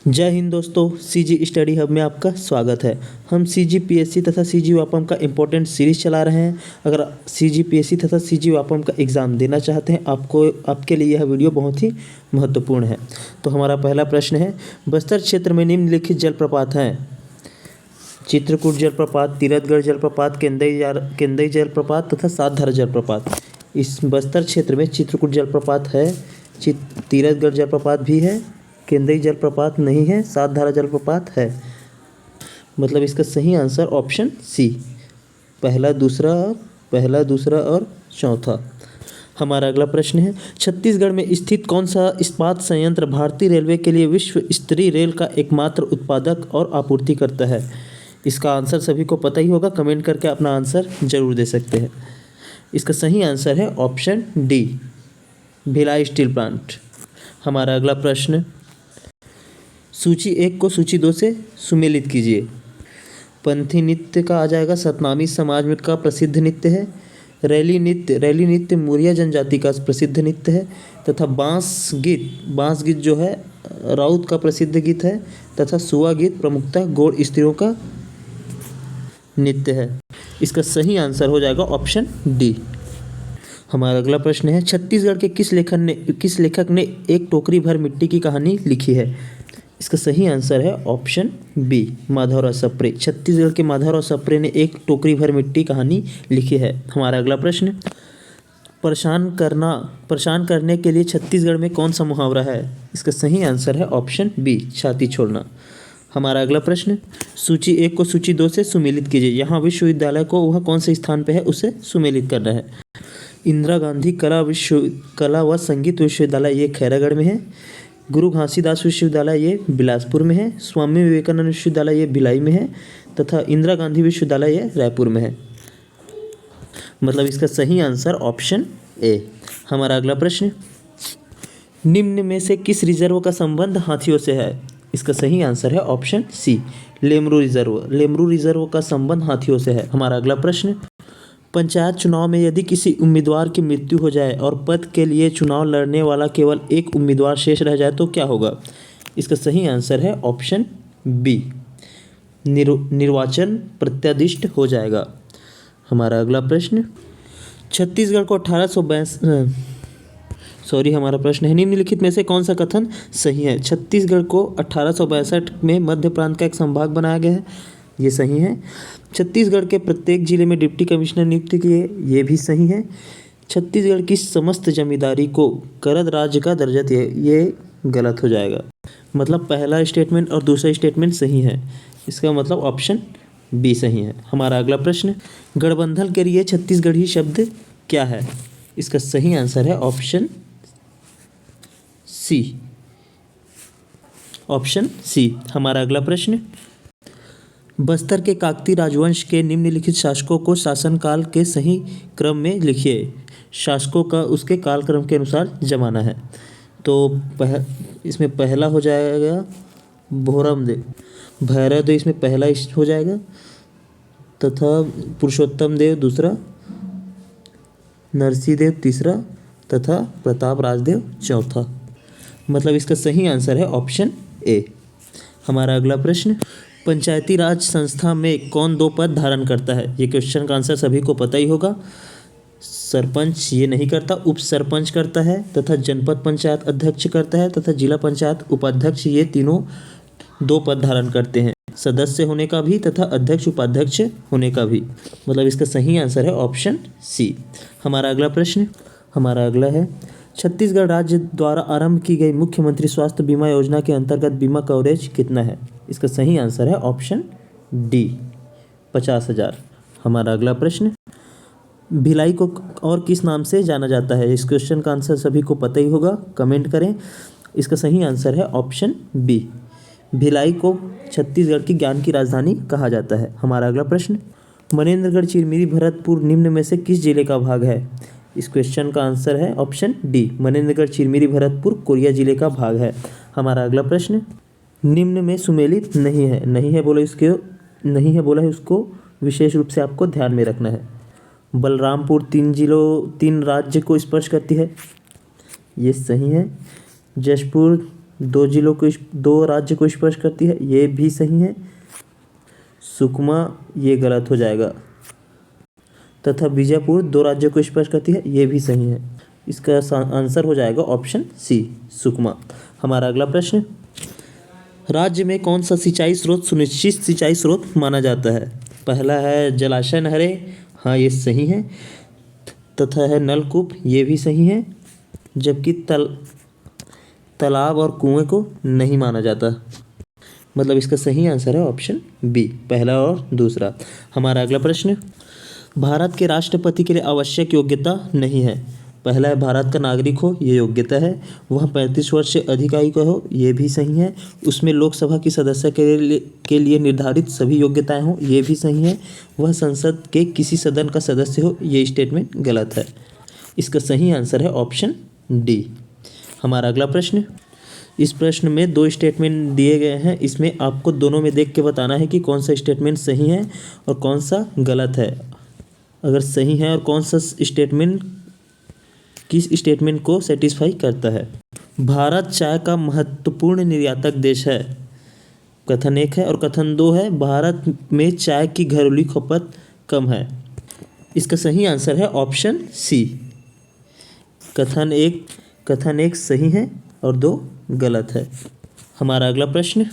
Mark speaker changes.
Speaker 1: जय हिंद दोस्तों, CG study hub में आपका स्वागत है। हम सीजी पीएससी तथा सीजी वापम का इम्पोर्टेंट सीरीज चला रहे हैं। अगर सीजी पीएससी तथा सीजी वापम का एग्ज़ाम देना चाहते हैं आपके लिए यह वीडियो बहुत ही महत्वपूर्ण है। तो हमारा पहला प्रश्न है, बस्तर क्षेत्र में निम्नलिखित जलप्रपात हैं। चित्रकूट जलप्रपात, तीरथगढ़ जलप्रपात, केंदई जलप्रपात तथा सातधारा जलप्रपात। इस बस्तर क्षेत्र में चित्रकूट जलप्रपात है, तीरथगढ़ जलप्रपात भी है, केंदई जलप्रपात नहीं है, सातधारा जलप्रपात है। मतलब इसका सही आंसर ऑप्शन सी, पहला दूसरा और चौथा। हमारा अगला प्रश्न है, छत्तीसगढ़ में स्थित कौन सा इस्पात संयंत्र भारतीय रेलवे के लिए विश्व स्तरीय रेल का एकमात्र उत्पादक और आपूर्ति करता है? इसका आंसर सभी को पता ही होगा, कमेंट करके अपना आंसर जरूर दे सकते हैं। इसका सही आंसर है option D, Bhilai steel plant. हमारा अगला प्रश्न, सूची 1 को सूची 2 से सुमेलित कीजिए। पंथी नृत्य का आ जाएगा, सतनामी समाज में का प्रसिद्ध नृत्य है। रैली नृत्य मुरिया जनजाति का प्रसिद्ध नृत्य है। तथा बांस गीत जो है राउत का प्रसिद्ध गीत है। तथा सुआ गीत प्रमुखतः गौड़ स्त्रियों का नृत्य है। इसका सही आंसर हो जाएगा ऑप्शन डी। हमारा अगला प्रश्न है, छत्तीसगढ़ के किस लेखक ने एक टोकरी भर मिट्टी की कहानी लिखी है? इसका सही आंसर है ऑप्शन बी, माधवराव सप्रे। छत्तीसगढ़ के माधवराव सप्रे ने एक टोकरी भर मिट्टी कहानी लिखी है। हमारा अगला प्रश्न, परेशान करने के लिए छत्तीसगढ़ में कौन सा मुहावरा है? इसका सही आंसर है ऑप्शन बी, छाती छोड़ना। हमारा अगला प्रश्न, सूची 1 को सूची 2 से सुमेलित कीजिए। यहाँ विश्वविद्यालय को वह कौन से स्थान पे है उसे सुमेलित करना है। इंदिरा गांधी कला व संगीत विश्वविद्यालय ये खैरागढ़ में है। गुरु घासीदास विश्वविद्यालय ये बिलासपुर में है। स्वामी विवेकानंद विश्वविद्यालय ये भिलाई में है। तथा इंदिरा गांधी विश्वविद्यालय ये रायपुर में है। मतलब इसका सही आंसर ऑप्शन ए। हमारा अगला प्रश्न, निम्न में से किस रिजर्व का संबंध हाथियों से है? इसका सही आंसर है ऑप्शन सी, लेमरू रिजर्व का संबंध हाथियों से है। हमारा अगला प्रश्न, पंचायत चुनाव में यदि किसी उम्मीदवार की मृत्यु हो जाए और पद के लिए चुनाव लड़ने वाला केवल एक उम्मीदवार शेष रह जाए तो क्या होगा? इसका सही आंसर है ऑप्शन बी, निर्वाचन प्रत्यादिष्ट हो जाएगा। हमारा अगला प्रश्न, छत्तीसगढ़ को हमारा प्रश्न है, निम्नलिखित में से कौन सा कथन सही है? छत्तीसगढ़ को 1862 में मध्य प्रांत का एक संभाग बनाया गया है, ये सही है। छत्तीसगढ़ के प्रत्येक जिले में डिप्टी कमिश्नर नियुक्त किए, ये भी सही है। छत्तीसगढ़ की समस्त जमींदारी को करद राज्य का दर्जा दिया, ये गलत हो जाएगा। मतलब पहला स्टेटमेंट और दूसरा स्टेटमेंट सही है, इसका मतलब ऑप्शन बी सही है। हमारा अगला प्रश्न, गठबंधन के लिए छत्तीसगढ़ी शब्द क्या है? इसका सही आंसर है ऑप्शन सी। हमारा अगला प्रश्न, बस्तर के काकतीय राजवंश के निम्नलिखित शासकों को शासनकाल के सही क्रम में लिखिए। शासकों का उसके कालक्रम के अनुसार जमाना है। तो इसमें पहला हो जाएगा भैरवदेव इसमें पहला हो जाएगा। तथा पुरुषोत्तम देव दूसरा, नरसिंहदेव तीसरा तथा प्रताप राजदेव चौथा। मतलब इसका सही आंसर है ऑप्शन ए। हमारा अगला प्रश्न, पंचायती राज संस्था में कौन 2 पद धारण करता है? ये क्वेश्चन का आंसर सभी को पता ही होगा। सरपंच ये नहीं करता, उप सरपंच करता है। तथा जनपद पंचायत अध्यक्ष करता है। तथा जिला पंचायत उपाध्यक्ष, ये तीनों 2 पद धारण करते हैं, सदस्य होने का भी तथा अध्यक्ष उपाध्यक्ष होने का भी। मतलब इसका सही आंसर है ऑप्शन सी। हमारा अगला प्रश्न, हमारा अगला है, छत्तीसगढ़ राज्य द्वारा आरंभ की गई मुख्यमंत्री स्वास्थ्य बीमा योजना के अंतर्गत बीमा कवरेज कितना है? इसका सही आंसर है ऑप्शन डी, 50,000। हमारा अगला प्रश्न, भिलाई को और किस नाम से जाना जाता है? इस क्वेश्चन का आंसर सभी को पता ही होगा, कमेंट करें। इसका सही आंसर है ऑप्शन बी, भिलाई को छत्तीसगढ़ की ज्ञान की राजधानी कहा जाता है। हमारा अगला प्रश्न, मनेन्द्रगढ़, चिरमिरी, भरतपुर निम्न में से किस जिले का भाग है? इस क्वेश्चन का आंसर है option D, Manendragarh, Chirmiri, Bharatpur Korea जिले का भाग है। हमारा अगला प्रश्न, निम्न में सुमेलित नहीं है बोला है उसको विशेष रूप से आपको ध्यान में रखना है। बलरामपुर 3 राज्य को स्पर्श करती है, ये सही है। जशपुर दो राज्य को स्पर्श करती है, ये भी सही है। सुकमा ये गलत हो जाएगा। तथा बीजापुर दो राज्यों को स्पर्श करती है, ये भी सही है। इसका आंसर हो जाएगा ऑप्शन सी, सुकमा। हमारा अगला प्रश्न, राज्य में कौन सा सिंचाई स्रोत सुनिश्चित सिंचाई स्रोत माना जाता है? पहला है जलाशय, नहरें, हाँ ये सही है। तथा है नलकूप, ये भी सही है। जबकि तालाब और कुएं को नहीं माना जाता। मतलब इसका सही आंसर है ऑप्शन बी, पहला और दूसरा। हमारा अगला प्रश्न, भारत के राष्ट्रपति के लिए आवश्यक योग्यता नहीं है। पहला है भारत का नागरिक हो, ये योग्यता है। वह 35 वर्ष से अधिक आयु का हो, ये भी सही है। उसमें लोकसभा की सदस्य के लिए निर्धारित सभी योग्यताएं हो, ये भी सही है। वह संसद के किसी सदन का सदस्य हो, ये स्टेटमेंट गलत है। इसका सही आंसर है ऑप्शन डी। हमारा अगला प्रश्न, इस प्रश्न में दो स्टेटमेंट दिए गए हैं। इसमें आपको दोनों में देख के बताना है कि कौन सा स्टेटमेंट सही है और कौन सा गलत है। अगर सही है और कौन सा स्टेटमेंट किस स्टेटमेंट को सेटिस्फाई करता है। भारत चाय का महत्वपूर्ण निर्यातक देश है, कथन 1 है। और कथन 2 है, भारत में चाय की घरेलू खपत कम है। इसका सही आंसर है ऑप्शन सी। कथन 1 सही है और 2 गलत है। हमारा अगला प्रश्न,